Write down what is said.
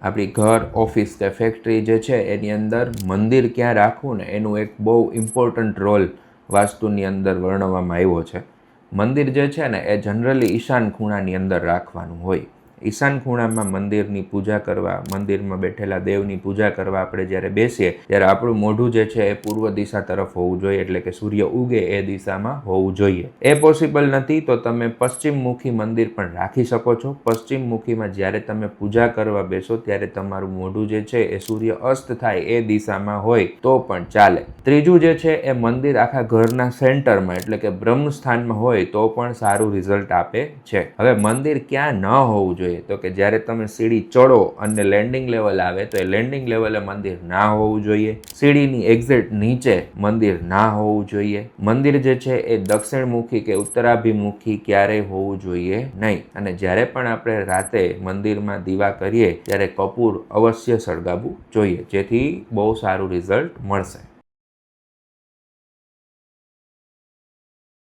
આપણી ઘર, ઓફિસ કે ફેક્ટરી જે છે એની અંદર મંદિર ક્યાં રાખવું ને એનું એક બહુ ઇમ્પોર્ટન્ટ રોલ વાસ્તુની અંદર વર્ણવવામાં આવ્યો છે. મંદિર જે છે ને એ જનરલી ઈશાન ખૂણાની અંદર રાખવાનું હોય. ઈશાન ખૂણામાં મંદિરની પૂજા કરવા, મંદિરમાં બેઠેલા દેવની પૂજા કરવા આપણે જ્યારે બેસીએ ત્યારે આપણું મોઢું જે છે એ પૂર્વ દિશા તરફ હોવું જોઈએ, એટલે કે સૂર્ય ઉગે એ દિશામાં હોવું જોઈએ. એ પોસિબલ નથી તો તમે પશ્ચિમમુખી મંદિર પણ રાખી શકો છો. પશ્ચિમમુખીમાં જ્યારે તમે પૂજા કરવા બેસો ત્યારે તમારું મોઢું જે છે એ સૂર્ય અસ્ત થાય એ દિશામાં હોય તો પણ ચાલે. ત્રીજું જે છે એ મંદિર આખા ઘરના સેન્ટરમાં એટલે કે બ્રહ્મસ્થાનમાં હોય તો પણ સારું રિઝલ્ટ આપે છે. હવે મંદિર ક્યાં ન હોવું જોઈએ તો કે જ્યારે તમે સીડી ચડો અને લેન્ડિંગ લેવલ આવે તો એ લેન્ડિંગ લેવલે મંદિર ના હોવું જોઈએ. સીડીની એક્ઝેક્ટ નીચે મંદિર ના હોવું જોઈએ. મંદિર જે છે એ દક્ષિણમુખી કે ઉત્તરાભિમુખી ક્યારેય હોવું જોઈએ નહીં. અને જ્યારે પણ આપણે રાતે મંદિરમાં દીવા કરીએ ત્યારે કપૂર અવશ્ય સળગાવવું જોઈએ, જેથી બહુ સારું રિઝલ્ટ મળશે.